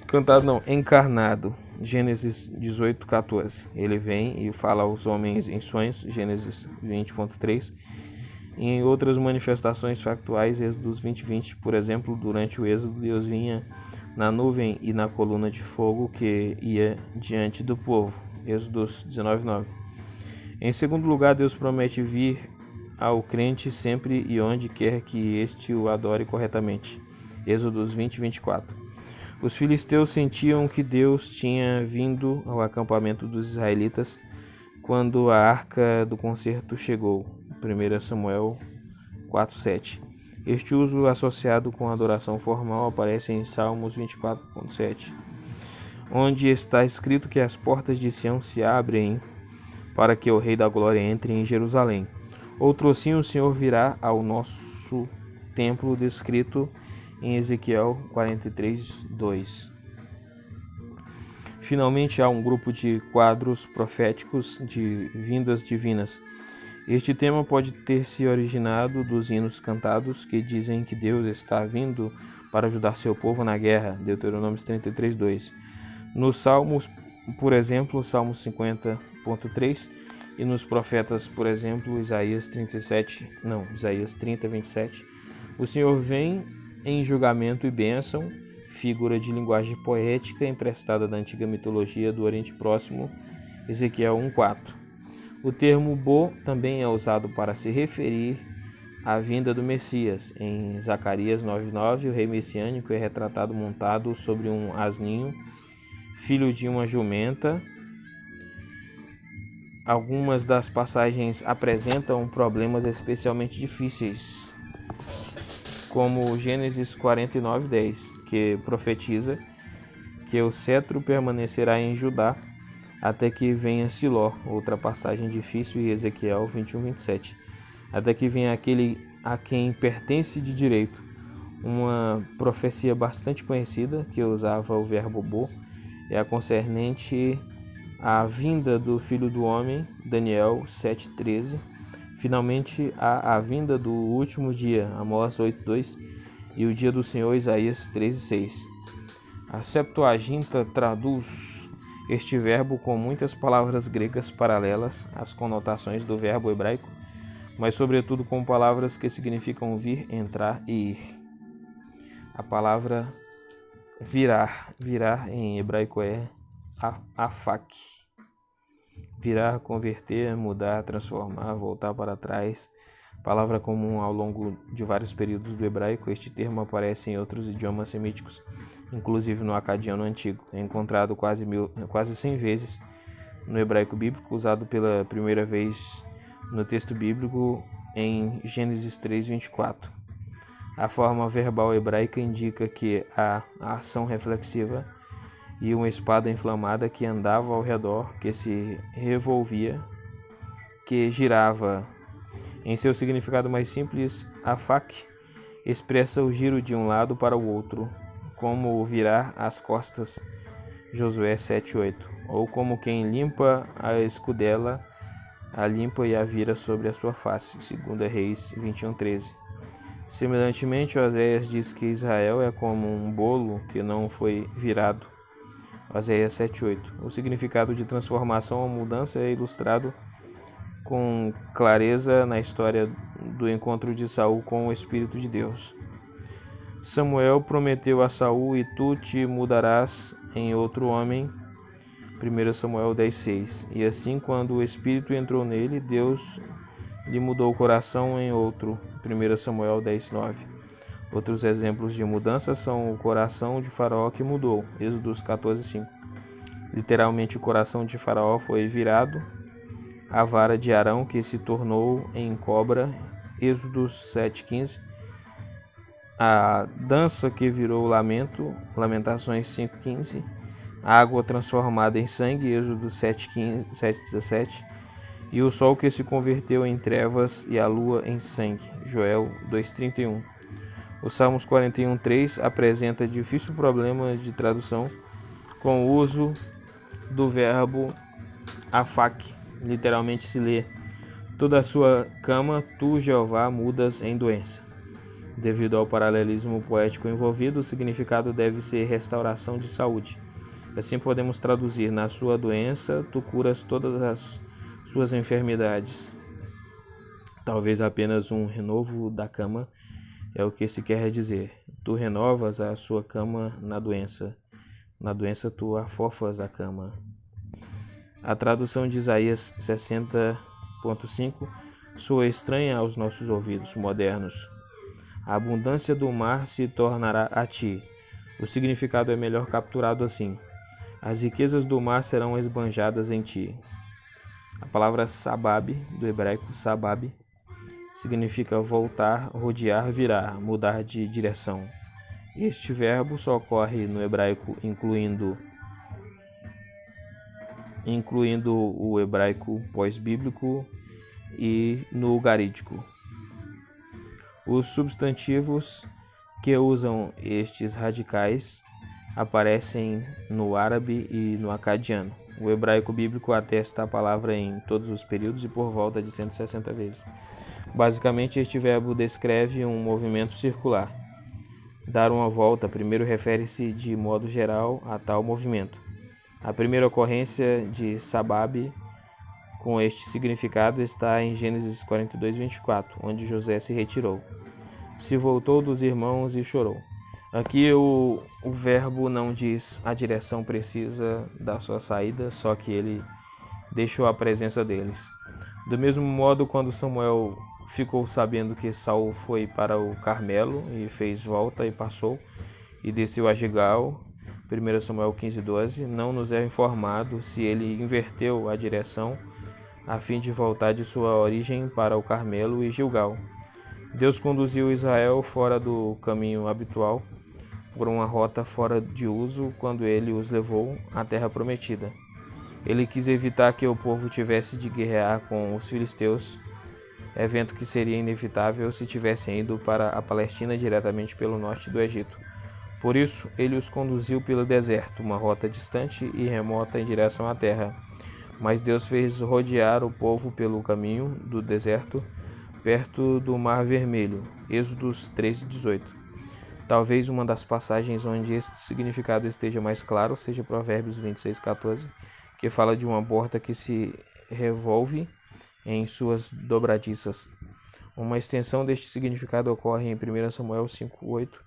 Cantado não, encarnado. Gênesis 18:14. Ele vem e fala aos homens em sonhos, Gênesis 20:3. E em outras manifestações factuais, Êxodo 20:20, por exemplo, durante o êxodo, Deus vinha na nuvem e na coluna de fogo que ia diante do povo, Êxodo 19:9. Em segundo lugar, Deus promete vir ao crente sempre e onde quer que este o adore corretamente, Êxodo 20:24. Os filisteus sentiam que Deus tinha vindo ao acampamento dos israelitas quando a arca do concerto chegou, 1 Samuel 4:7. Este uso associado com a adoração formal aparece em Salmos 24:7, onde está escrito que as portas de Sião se abrem para que o Rei da Glória entre em Jerusalém. Outrocinho o Senhor virá ao nosso templo, descrito em Ezequiel 43:2. Finalmente, há um grupo de quadros proféticos de vindas divinas. Este tema pode ter se originado dos hinos cantados que dizem que Deus está vindo para ajudar seu povo na guerra, Deuteronômio 33:2. Nos Salmos, por exemplo, Salmo 50:3, e nos profetas, por exemplo, Isaías 30:27, o Senhor vem em julgamento e bênção, figura de linguagem poética emprestada da antiga mitologia do Oriente Próximo, Ezequiel 1:4. O termo Bo também é usado para se referir à vinda do Messias. Em Zacarias 9:9, o rei messiânico é retratado montado sobre um asninho, filho de uma jumenta. Algumas das passagens apresentam problemas especialmente difíceis, como Gênesis 49:10, que profetiza que o cetro permanecerá em Judá até que venha Siló, outra passagem difícil, em Ezequiel 21:27, até que venha aquele a quem pertence de direito, uma profecia bastante conhecida que usava o verbo bo, é a concernente à vinda do Filho do Homem, Daniel 7:13. Finalmente, a vinda do último dia, Amós 8:2, e o dia do Senhor, Isaías 13:6. A Septuaginta traduz este verbo com muitas palavras gregas paralelas às conotações do verbo hebraico, mas sobretudo com palavras que significam vir, entrar e ir. A palavra virar em hebraico é afak. Virar, converter, mudar, transformar, voltar para trás. Palavra comum ao longo de vários períodos do hebraico, este termo aparece em outros idiomas semíticos, inclusive no acadiano antigo. É encontrado quase 100 vezes no hebraico bíblico, usado pela primeira vez no texto bíblico em Gênesis 3:24. A forma verbal hebraica indica que a ação reflexiva e uma espada inflamada que andava ao redor, que se revolvia, que girava. Em seu significado mais simples, afak expressa o giro de um lado para o outro, como virar as costas, Josué 7:8, ou como quem limpa a escudela, a limpa e a vira sobre a sua face, 2 Reis 21:13. Semelhantemente, Oséias diz que Israel é como um bolo que não foi virado, Oséias 7:8. O significado de transformação ou mudança é ilustrado com clareza na história do encontro de Saul com o Espírito de Deus. Samuel prometeu a Saul: e tu te mudarás em outro homem, 1 Samuel 10:6. E assim, quando o Espírito entrou nele, Deus lhe mudou o coração em outro, 1 Samuel 10:9. Outros exemplos de mudança são o coração de Faraó que mudou, Êxodo 14:5. Literalmente, o coração de Faraó foi virado, a vara de Arão que se tornou em cobra, Êxodo 7:15. A dança que virou lamento, Lamentações 5:15. A água transformada em sangue, Êxodo 7:17. E o sol que se converteu em trevas e a lua em sangue, Joel 2:31. O Salmos 41:3 apresenta difícil problema de tradução com o uso do verbo afak. Literalmente se lê: toda a sua cama tu, Jeová, mudas em doença. Devido ao paralelismo poético envolvido, o significado deve ser restauração de saúde. Assim podemos traduzir: na sua doença, tu curas todas as suas enfermidades. Talvez apenas um renovo da cama é o que se quer dizer. Tu renovas a sua cama na doença. Na doença tu afofas a cama. A tradução de Isaías 60.5 soa estranha aos nossos ouvidos modernos. A abundância do mar se tornará a ti. O significado é melhor capturado assim: as riquezas do mar serão esbanjadas em ti. A palavra sabab, do hebraico sabab, significa voltar, rodear, virar, mudar de direção. Este verbo só ocorre no hebraico, incluindo o hebraico pós-bíblico e no ugarítico. Os substantivos que usam estes radicais aparecem no árabe e no acadiano. O hebraico bíblico atesta a palavra em todos os períodos e por volta de 160 vezes. Basicamente, este verbo descreve um movimento circular. Dar uma volta primeiro refere-se de modo geral a tal movimento. A primeira ocorrência de sabab com este significado está em Gênesis 42:24, onde José se retirou. Se voltou dos irmãos e chorou. Aqui o verbo não diz a direção precisa da sua saída, só que ele deixou a presença deles. Do mesmo modo, quando Samuel ficou sabendo que Saul foi para o Carmelo e fez volta e passou e desceu a Gilgal, 1 Samuel 15:12, não nos é informado se ele inverteu a direção a fim de voltar de sua origem para o Carmelo e Gilgal. Deus conduziu Israel fora do caminho habitual, por uma rota fora de uso, quando ele os levou à terra prometida. Ele quis evitar que o povo tivesse de guerrear com os filisteus, evento que seria inevitável se tivessem ido para a Palestina diretamente pelo norte do Egito. Por isso, ele os conduziu pelo deserto, uma rota distante e remota em direção à terra. Mas Deus fez rodear o povo pelo caminho do deserto, perto do Mar Vermelho. Êxodos 13:18. Talvez uma das passagens onde este significado esteja mais claro seja Provérbios 26:14, que fala de uma porta que se revolve em suas dobradiças. Uma extensão deste significado ocorre em 1 Samuel 5:8,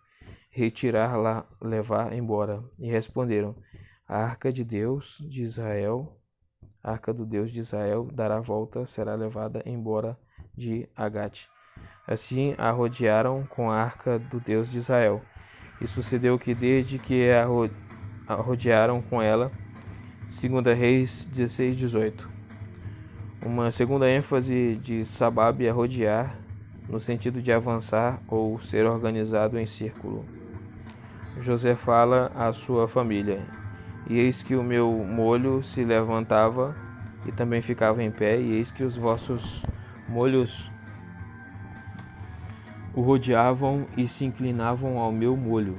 retirar, levar embora. E responderam: a arca do Deus de Israel dará volta, será levada embora de Agate. Assim a rodearam com a arca do Deus de Israel. E sucedeu que desde que a rodearam com ela, 2 Reis 16:18. Uma segunda ênfase de sabab é rodear, no sentido de avançar ou ser organizado em círculo. José fala à sua família: e eis que o meu molho se levantava e também ficava em pé, e eis que os vossos molhos o rodeavam e se inclinavam ao meu molho.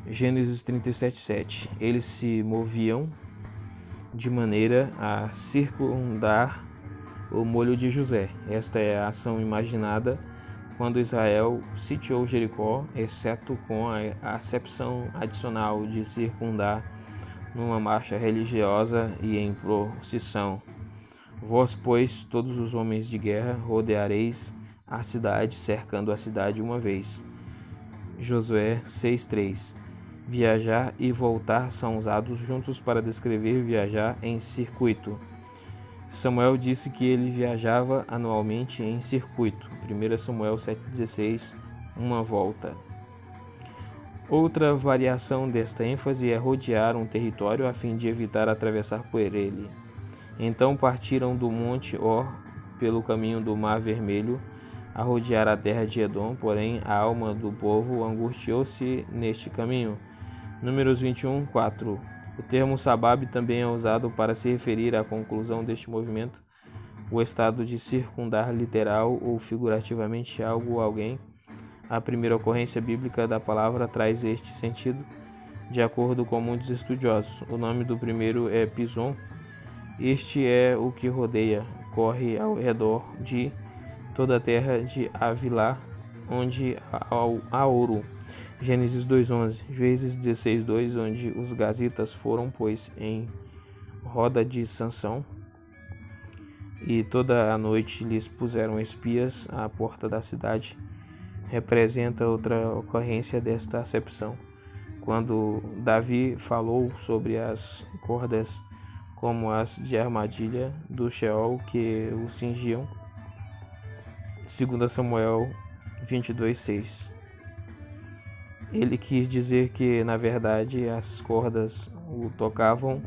Gênesis 37:7. Eles se moviam de maneira a circundar o molho de José. Esta é a ação imaginada quando Israel sitiou Jericó, exceto com a acepção adicional de circundar numa marcha religiosa e em procissão. Vós, pois, todos os homens de guerra, rodeareis a cidade, cercando a cidade uma vez. Josué 6:3. Viajar e voltar são usados juntos para descrever viajar em circuito. Samuel disse que ele viajava anualmente em circuito. 1 Samuel 7:16, uma volta. Outra variação desta ênfase é rodear um território a fim de evitar atravessar por ele. Então partiram do Monte Or pelo caminho do Mar Vermelho a rodear a terra de Edom, porém a alma do povo angustiou-se neste caminho. Números 21:4. O termo sabab também é usado para se referir à conclusão deste movimento, o estado de circundar literal ou figurativamente algo ou alguém. A primeira ocorrência bíblica da palavra traz este sentido, de acordo com muitos estudiosos. O nome do primeiro é Pison. Este é o que rodeia, corre ao redor de toda a terra de Havilá, onde há ouro. Gênesis 2:11. Juízes 16:2, onde os gazitas foram, pois, em roda de Sansão, e toda a noite lhes puseram espias à porta da cidade. Representa outra ocorrência desta acepção, quando Davi falou sobre as cordas como as de armadilha do Sheol que o cingiam. 2 Samuel 22:6. Ele quis dizer que, na verdade, as cordas o tocavam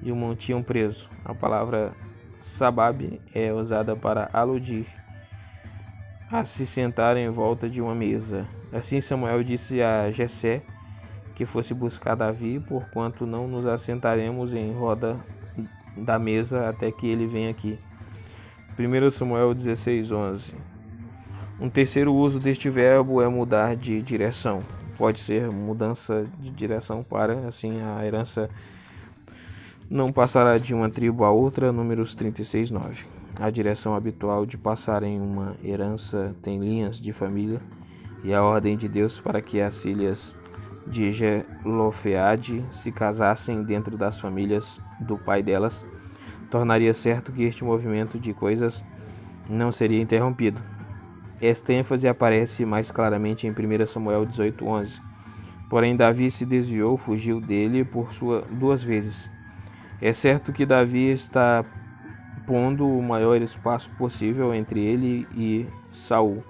e o mantinham preso. A palavra sabab é usada para aludir a se sentar em volta de uma mesa. Assim Samuel disse a Jessé que fosse buscar Davi, porquanto não nos assentaremos em roda da mesa até que ele venha aqui. 1 Samuel 16:11. Um terceiro uso deste verbo é mudar de direção. Pode ser mudança de direção para, assim, a herança não passará de uma tribo a outra, Números 36:9. A direção habitual de passar em uma herança tem linhas de família, e a ordem de Deus para que as filhas de Zelofeade se casassem dentro das famílias do pai delas tornaria certo que este movimento de coisas não seria interrompido. Esta ênfase aparece mais claramente em 1 Samuel 18:11. Porém, Davi se desviou, fugiu dele por duas vezes. É certo que Davi está pondo o maior espaço possível entre ele e Saul.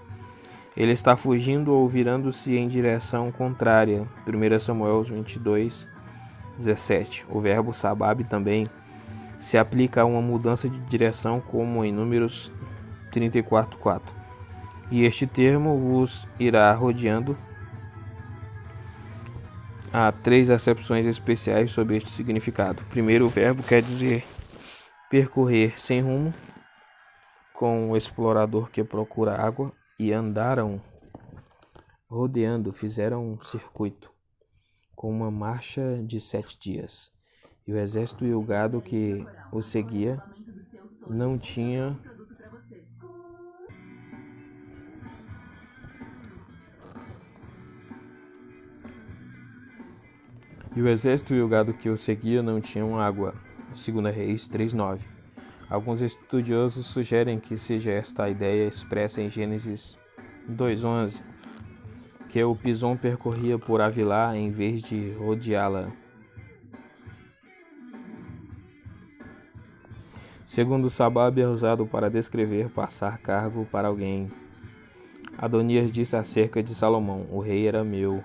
Ele está fugindo ou virando-se em direção contrária. 1 Samuel 22:17. O verbo sabab também se aplica a uma mudança de direção, como em Números 34:4. E este termo vos irá rodeando. Há 3 acepções especiais sobre este significado. Primeiro, o verbo quer dizer percorrer sem rumo, com o explorador que procura água, e andaram rodeando, fizeram um circuito, com uma marcha de 7 dias. E o exército e o gado que o seguia não tinha tinham água. 2 Reis 3:9. Alguns estudiosos sugerem que seja esta a ideia expressa em Gênesis 2:11, que o Pison percorria por Avilá em vez de rodeá-la. Segundo sabab, é usado para descrever passar cargo para alguém. Adonias disse acerca de Salomão: o rei era meu,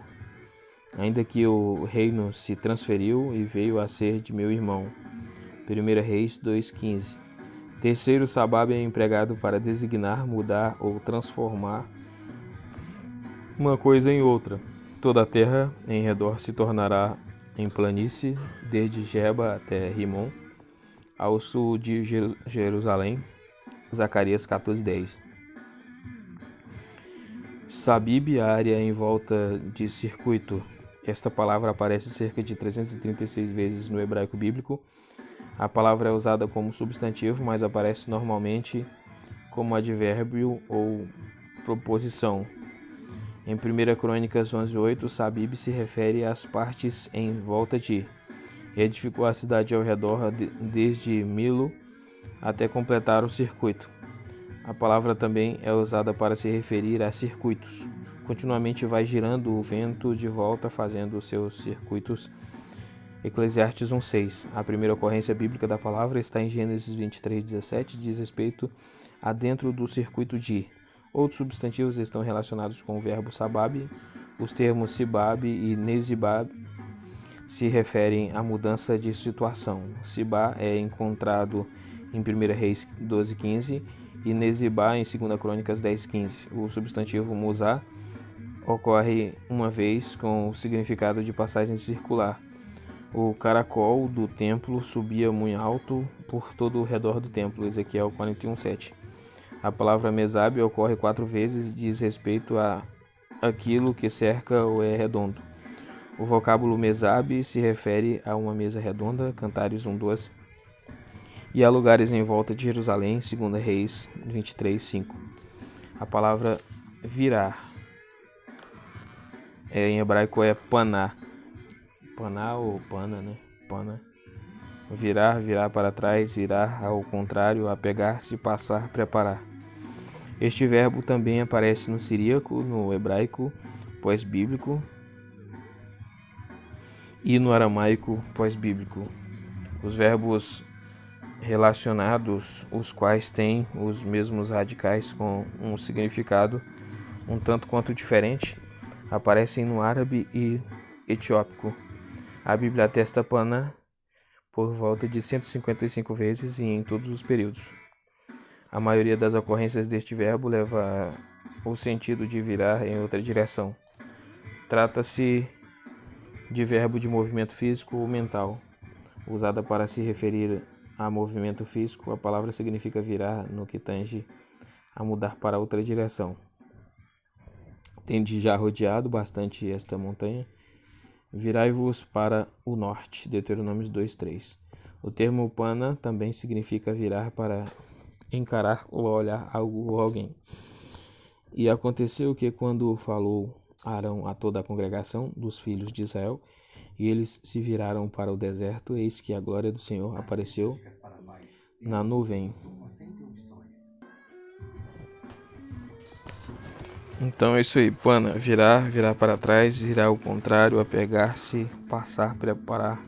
ainda que o reino se transferiu e veio a ser de meu irmão. 1 Reis 2:15. Terceiro, sabab é empregado para designar, mudar ou transformar uma coisa em outra. Toda a terra em redor se tornará em planície, desde Geba até Rimon, ao sul de Jerusalém. Zacarias 14:10. Sabib, a área em volta de circuito. Esta palavra aparece cerca de 336 vezes no hebraico bíblico. A palavra é usada como substantivo, mas aparece normalmente como advérbio ou proposição. Em 1 Crônicas 11:8, Sabib se refere às partes em volta de. Edificou a cidade ao redor desde Milo até completar o circuito. A palavra também é usada para se referir a circuitos. Continuamente vai girando o vento de volta, fazendo os seus circuitos. Eclesiastes 1:6. A primeira ocorrência bíblica da palavra está em Gênesis 23:17, diz respeito a dentro do circuito de. Outros substantivos estão relacionados com o verbo sabab. Os termos sibab e nezibab se referem à mudança de situação. Sibá é encontrado em 1 Reis 12:15 e nezibá em 2 Crônicas 10:15. O substantivo musá ocorre uma vez com o significado de passagem circular. O caracol do templo subia muito alto por todo o redor do templo. Ezequiel 41:7. A palavra mesab ocorre 4 vezes e diz respeito a aquilo que cerca ou é redondo. O vocábulo mesab se refere a uma mesa redonda, Cantares 1:12, e a lugares em volta de Jerusalém, 2 Reis 23:5. A palavra virar. Em hebraico é paná. Paná ou pana, né? Pana. Virar, virar para trás, virar ao contrário, apegar-se, passar, preparar. Este verbo também aparece no siríaco, no hebraico pós-bíblico e no aramaico pós-bíblico. Os verbos relacionados, os quais têm os mesmos radicais com um significado um tanto quanto diferente, aparecem no árabe e etiópico. A Bíblia atesta paná por volta de 155 vezes e em todos os períodos. A maioria das ocorrências deste verbo leva o sentido de virar em outra direção. Trata-se de verbo de movimento físico ou mental. Usada para se referir a movimento físico, a palavra significa virar no que tange a mudar para outra direção. Tende já rodeado bastante esta montanha. Virai-vos para o norte. Deuteronômio 2:3. O termo pana também significa virar para encarar ou olhar algo ou alguém. E aconteceu que quando falou Arão a toda a congregação dos filhos de Israel, e eles se viraram para o deserto, eis que a glória do Senhor apareceu na nuvem. Então é isso aí, pana, virar, virar para trás, virar ao contrário, apegar-se, passar, preparar.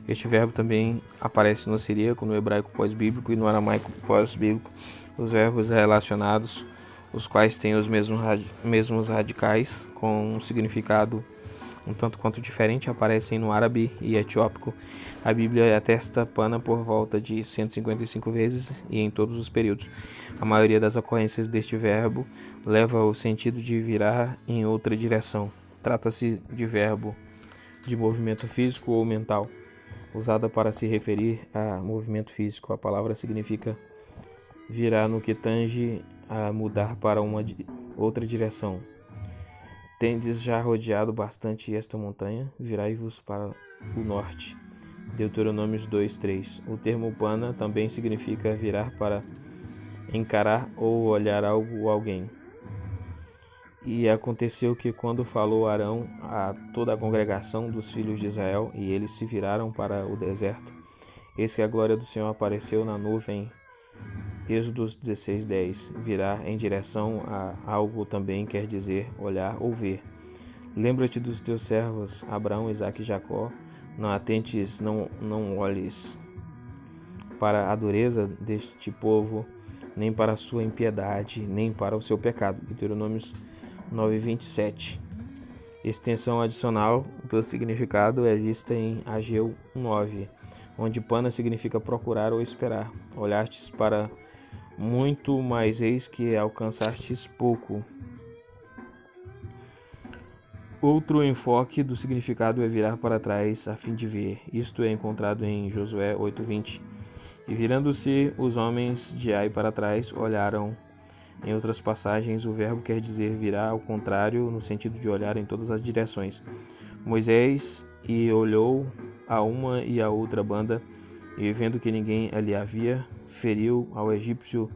Este verbo também aparece no siríaco, no hebraico pós-bíblico e no aramaico pós-bíblico. Os verbos relacionados, os quais têm os mesmos radicais, com um significado um tanto quanto diferente, aparecem no árabe e etiópico. A Bíblia atesta pana por volta de 155 vezes e em todos os períodos. A maioria das ocorrências deste verbo leva o sentido de virar em outra direção. Trata-se de verbo de movimento físico ou mental, usada para se referir a movimento físico. A palavra significa virar no que tange a mudar para uma outra direção. Tendes já rodeado bastante esta montanha, virai-vos para o norte. Deuteronômio 2:3. O termo pana também significa virar para encarar ou olhar algo ou alguém. E aconteceu que quando falou Arão a toda a congregação dos filhos de Israel, e eles se viraram para o deserto, eis que a glória do Senhor apareceu na nuvem. Êxodo 16:10. Virar em direção a algo também quer dizer olhar ou ver. Lembra-te dos teus servos Abraão, Isaque e Jacó. Não atentes, não olhes para a dureza deste povo, nem para a sua impiedade, nem para o seu pecado. Deuteronômio 9:27. Extensão adicional do significado é vista em Ageu 1:9, onde pana significa procurar ou esperar. Olhastes para muito, mas eis que alcançastes pouco. Outro enfoque do significado é virar para trás a fim de ver. Isto é encontrado em Josué 8:20. E virando-se os homens de Ai para trás, olharam. Em outras passagens, o verbo quer dizer virar ao contrário, no sentido de olhar em todas as direções. Moisés olhou a uma e a outra banda, e vendo que ninguém ali havia, feriu ao egípcio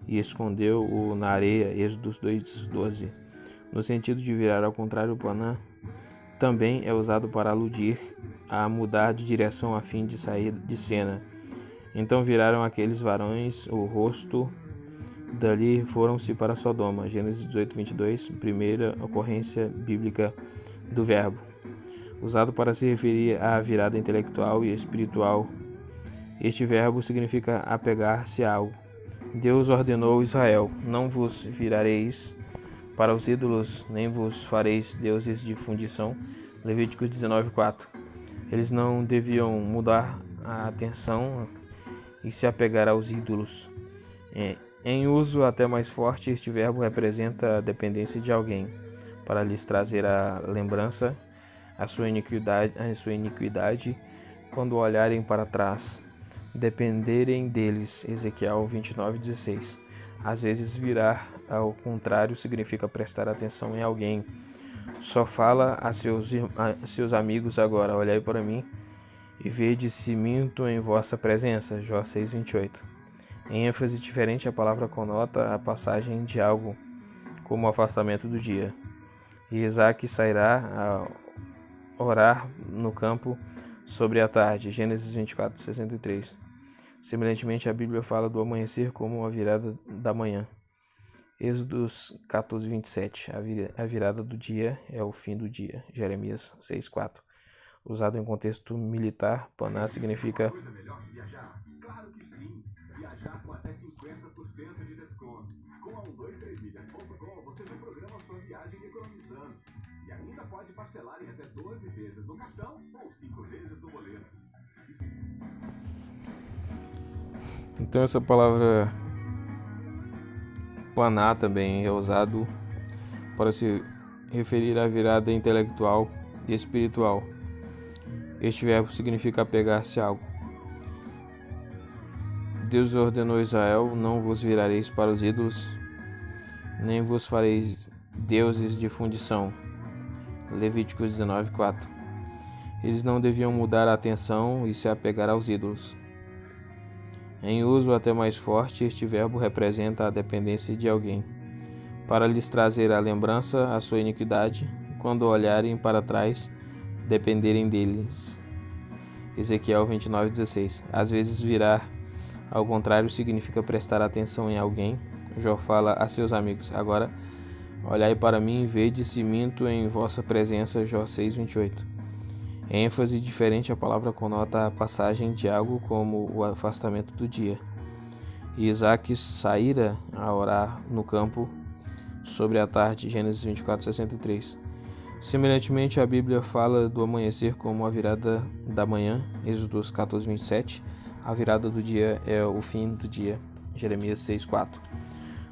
e escondeu-o na areia. Êxodo 2:12. No sentido de virar ao contrário, paná também é usado para aludir a mudar de direção a fim de sair de cena. Então viraram aqueles varões o rosto, dali foram-se para Sodoma. Gênesis 18:22, primeira ocorrência bíblica do verbo. Usado para se referir à virada intelectual e espiritual. Este verbo significa apegar-se a algo. Deus ordenou Israel: não vos virareis para os ídolos, nem vos fareis deuses de fundição. Levíticos 19:4. Eles não deviam mudar a atenção e se apegar aos ídolos. Em uso até mais forte, este verbo representa a dependência de alguém, para lhes trazer a lembrança a sua iniquidade, quando olharem para trás, dependerem deles. Ezequiel 29:16. Às vezes virar ao contrário significa prestar atenção em alguém. Só fala a seus amigos agora: olhai para mim e vede se minto em vossa presença. Jó 6:28. Em ênfase diferente, a palavra conota a passagem de algo como o afastamento do dia. E Isaac sairá a orar no campo sobre a tarde. Gênesis 24, 63. Semelhantemente, a Bíblia fala do amanhecer como a virada da manhã. Êxodos 14, 27. A virada do dia é o fim do dia. Jeremias 6, 4. Usado em contexto militar, paná significa Coisa melhor que viajar? Claro que sim. Viajar com até 50% de desconto. Com a 123milhas.com você já programa sua viagem economizando. E ainda pode parcelar em até 12 vezes no cartão ou 5 vezes no boleto. Então essa palavra paná também é usado para se referir à virada intelectual e espiritual. Este verbo significa apegar-se a algo. Deus ordenou a Israel: não vos virareis para os ídolos, nem vos fareis deuses de fundição. Levíticos 19, 4. Eles não deviam mudar a atenção e se apegar aos ídolos. Em uso até mais forte, este verbo representa a dependência de alguém, para lhes trazer à lembrança a sua iniquidade, quando olharem para trás, dependerem deles. Ezequiel 29:16. Às vezes virar ao contrário significa prestar atenção em alguém. Jó fala a seus amigos: agora olhai para mim e vede se minto em vossa presença. Jó 6:28. Em ênfase diferente, a palavra conota a passagem de algo como o afastamento do dia. E Isaac saíra a orar no campo sobre a tarde. Gênesis 24:63. Semelhantemente, a Bíblia fala do amanhecer como a virada da manhã. Êxodos 14:27. A virada do dia é o fim do dia. Jeremias 6:4.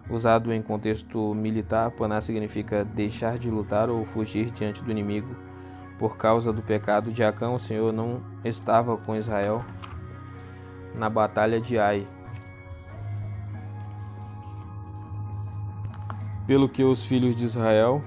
Usado em contexto militar, paná significa deixar de lutar ou fugir diante do inimigo. Por causa do pecado de Acã, o Senhor não estava com Israel na batalha de Ai. Pelo que os filhos de Israel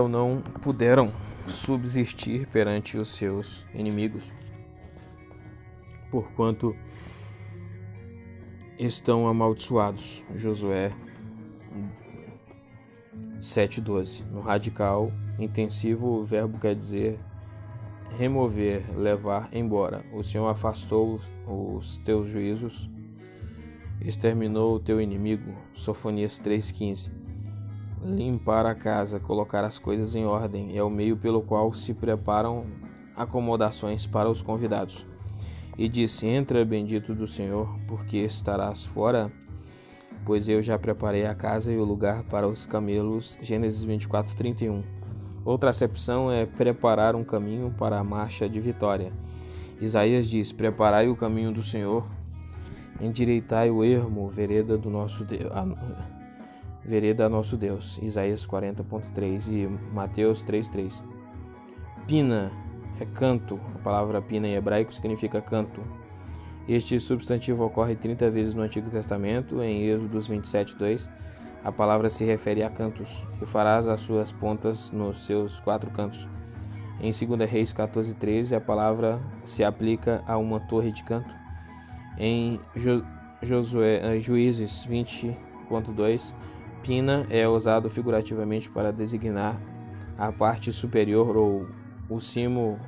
não puderam subsistir perante os seus inimigos, porquanto estão amaldiçoados. Josué 7:12. No radical intensivo, o verbo quer dizer remover, levar embora. O Senhor afastou os teus juízos, exterminou o teu inimigo. Sofonias 3:15. Limpar a casa, colocar as coisas em ordem, é o meio pelo qual se preparam acomodações para os convidados. E disse: entra, bendito do Senhor, porque estarás fora, pois eu já preparei a casa e o lugar para os camelos. Gênesis 24:31. Outra acepção é preparar um caminho para a marcha de vitória. Isaías diz: preparai o caminho do Senhor, endireitai o ermo, vereda a nosso Deus. Isaías 40:3 e Mateus 3:3. Pina é canto. A palavra pina em hebraico significa canto. Este substantivo ocorre 30 vezes no Antigo Testamento. Em Êxodos 27:2, a palavra se refere a cantos, e farás as suas pontas nos seus 4 cantos. Em 2 Reis 14:13, a palavra se aplica a uma torre de canto. Em Juízes 20:2, pina é usado figurativamente para designar a parte superior ou o cimo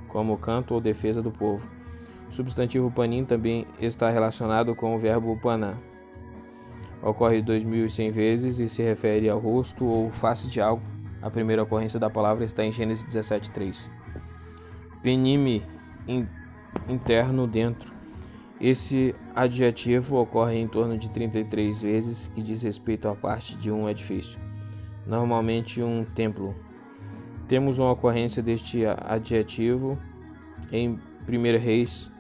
como canto ou defesa do povo. O substantivo panim também está relacionado com o verbo paná. Ocorre 2100 vezes e se refere ao rosto ou face de algo. A primeira ocorrência da palavra está em Gênesis 17:3. Penime, interno, dentro. Esse adjetivo ocorre em torno de 33 vezes e diz respeito à parte de um edifício, normalmente um templo. Temos uma ocorrência deste adjetivo em 1 Reis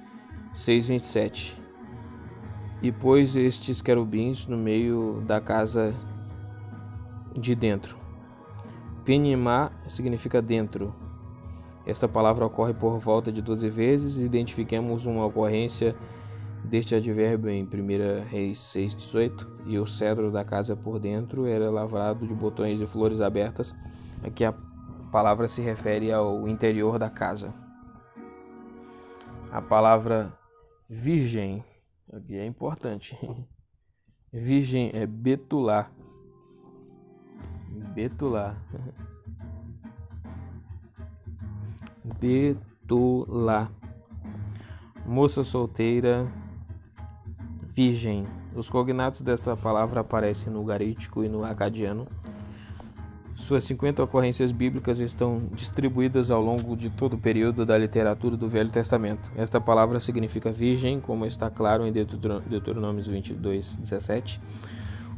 6:27. E pôs estes querubins no meio da casa de dentro. Penimá significa dentro. Esta palavra ocorre por volta de 12 vezes. Identifiquemos uma ocorrência deste advérbio em 1 Reis 6:18. E o cedro da casa por dentro era lavrado de botões e flores abertas. Aqui a palavra se refere ao interior da casa. A palavra virgem, aqui é importante. Virgem é betulá. Betulá. Betulá. Moça solteira, virgem. Os cognatos desta palavra aparecem no ugarítico e no acadiano. Suas 50 ocorrências bíblicas estão distribuídas ao longo de todo o período da literatura do Velho Testamento. Esta palavra significa virgem, como está claro em Deuteronômio 22:17,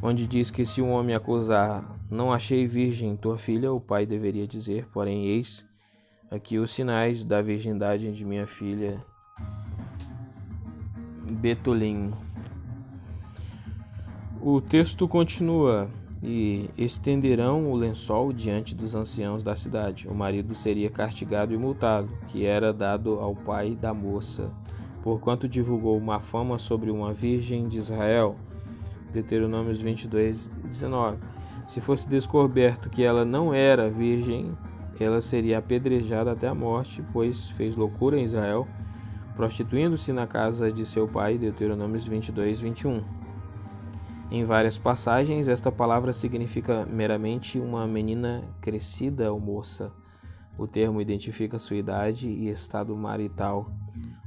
onde diz que se um homem acusar, não achei virgem tua filha, o pai deveria dizer, porém eis aqui os sinais da virgindade de minha filha Betulim. O texto continua: e estenderão o lençol diante dos anciãos da cidade. O marido seria castigado e multado, que era dado ao pai da moça, porquanto divulgou má fama sobre uma virgem de Israel. Deuteronômios 22:19. Se fosse descoberto que ela não era virgem, ela seria apedrejada até a morte, pois fez loucura em Israel, prostituindo-se na casa de seu pai. Deuteronômios 22:21. Em várias passagens, esta palavra significa meramente uma menina crescida ou moça. O termo identifica sua idade e estado marital.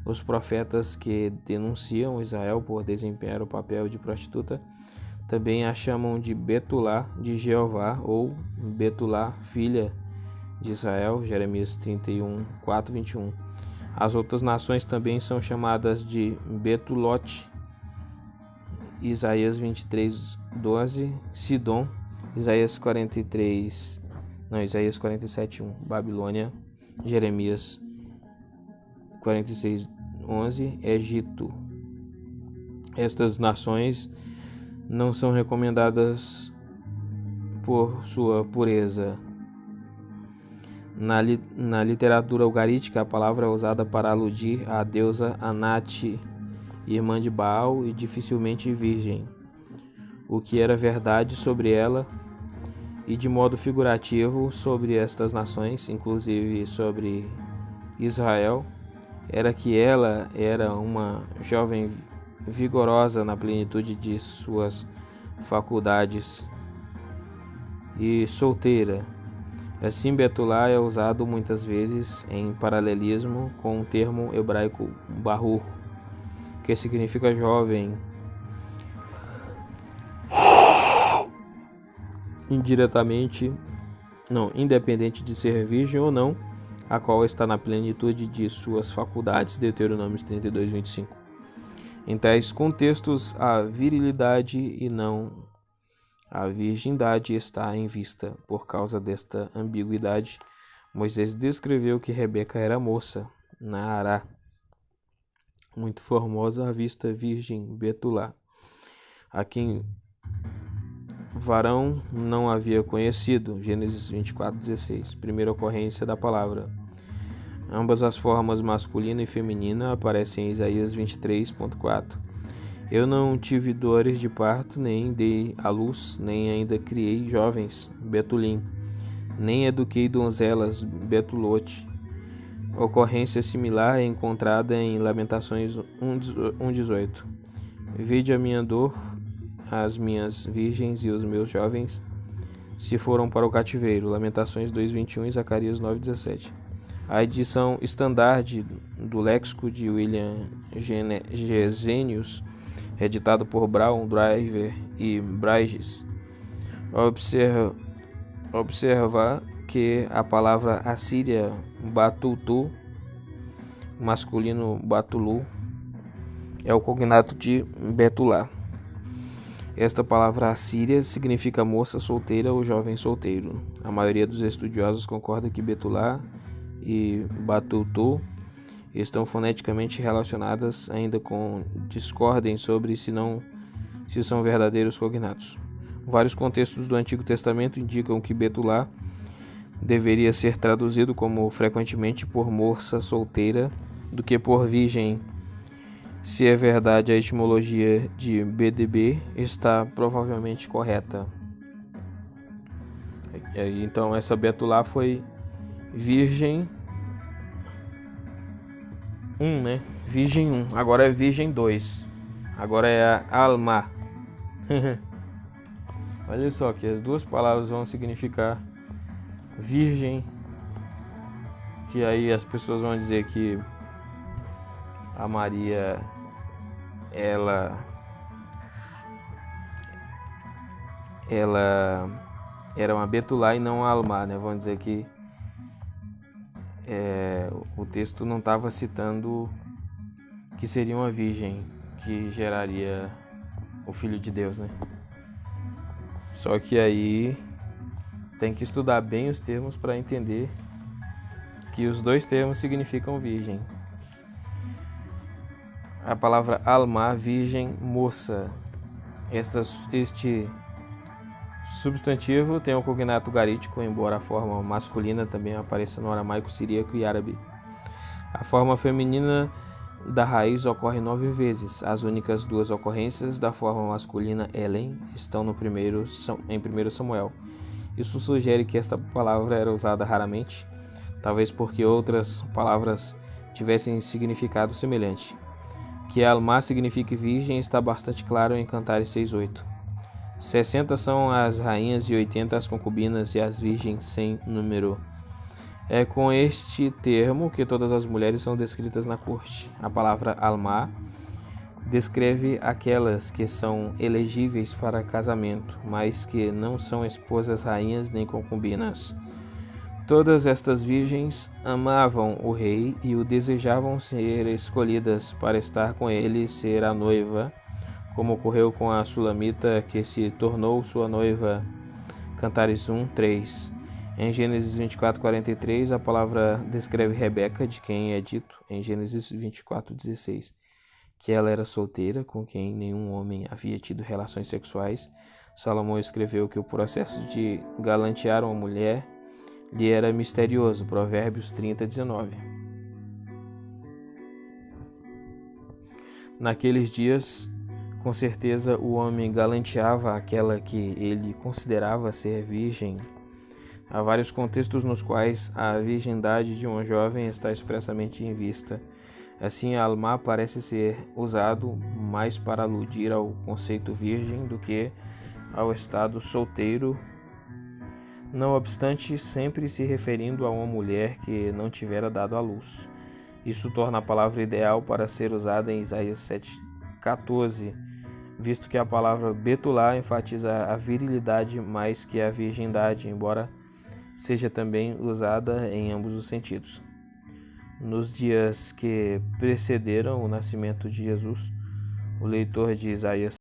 Os profetas que denunciam Israel por desempenhar o papel de prostituta também a chamam de Betulá de Jeová ou Betulá, filha de Israel, Jeremias 31:4-21. As outras nações também são chamadas de Betulote, Isaías 23:12, Sidom, Isaías 47:1, Babilônia, Jeremias 46:11, Egito. Estas nações não são recomendadas por sua pureza. Na literatura ugarítica, a palavra é usada para aludir à deusa Anat, irmã de Baal e dificilmente virgem, o que era verdade sobre ela e de modo figurativo sobre estas nações, inclusive sobre Israel, era que ela era uma jovem vigorosa na plenitude de suas faculdades e solteira. Assim, Betulá é usado muitas vezes em paralelismo com o termo hebraico Bahur, que significa jovem, independente de ser virgem ou não, a qual está na plenitude de suas faculdades. Deuteronômio 32:25. Em tais contextos, a virilidade e não a virgindade está em vista. Por causa desta ambiguidade, Moisés descreveu que Rebeca era moça, Naará, muito formosa à vista, virgem, Betulá, a quem varão não havia conhecido. Gênesis 24:16, primeira ocorrência da palavra. Ambas as formas masculina e feminina aparecem em Isaías 23:4. Eu não tive dores de parto, nem dei à luz, nem ainda criei jovens, Betulim, nem eduquei donzelas, Betulote. Ocorrência similar é encontrada em Lamentações 1:18. Vede a minha dor, as minhas virgens e os meus jovens se foram para o cativeiro. Lamentações 2:21 e Zacarias 9:17. A edição estandarte do léxico de William Gesenius, editado por Brown, Driver e Bridges, observa que a palavra assíria Batultu, masculino Batulu, é o cognato de Betulá. Esta palavra assíria significa moça solteira ou jovem solteiro. A maioria dos estudiosos concorda que Betulá e Batultu estão foneticamente relacionadas, ainda com discordem sobre se são verdadeiros cognatos. Vários contextos do Antigo Testamento indicam que Betulá deveria ser traduzido como frequentemente por moça solteira do que por virgem. Se é verdade, a etimologia de BDB está provavelmente correta. Então essa Betulá foi virgem 1, né? Virgem 1, agora é Virgem 2. Agora é a Alma. Olha só que as duas palavras vão significar virgem, que aí as pessoas vão dizer que a Maria, ela era uma Betulá e não uma Alma, né? Vão dizer que o texto não estava citando que seria uma virgem que geraria o Filho de Deus, né? Só que aí tem que estudar bem os termos para entender que os dois termos significam virgem. A palavra alma, virgem, moça. Este substantivo tem o cognato garítico, embora a forma masculina também apareça no aramaico, siríaco e árabe. A forma feminina da raiz ocorre 9 vezes. As únicas 2 ocorrências da forma masculina Helen estão em 1 Samuel. Isso sugere que esta palavra era usada raramente, talvez porque outras palavras tivessem significado semelhante. Que Alma signifique virgem está bastante claro em Cantares 6:8. 60 são as rainhas e 80 as concubinas e as virgens sem número. É com este termo que todas as mulheres são descritas na corte. A palavra Alma descreve aquelas que são elegíveis para casamento, mas que não são esposas, rainhas nem concubinas. Todas estas virgens amavam o rei e o desejavam ser escolhidas para estar com ele e ser a noiva, como ocorreu com a Sulamita, que se tornou sua noiva. Cantares 1:3. Em Gênesis 24:43, a palavra descreve Rebeca, de quem é dito, em Gênesis 24:16, que ela era solteira, com quem nenhum homem havia tido relações sexuais. Salomão escreveu que o processo de galantear uma mulher lhe era misterioso. Provérbios 30:19. Naqueles dias, com certeza, o homem galanteava aquela que ele considerava ser virgem. Há vários contextos nos quais a virgindade de uma jovem está expressamente em vista. Assim, a alma parece ser usado mais para aludir ao conceito virgem do que ao estado solteiro, não obstante sempre se referindo a uma mulher que não tivera dado à luz. Isso torna a palavra ideal para ser usada em Isaías 7:14, visto que a palavra Betulá enfatiza a virilidade mais que a virgindade, embora seja também usada em ambos os sentidos. Nos dias que precederam o nascimento de Jesus, o leitor de Isaías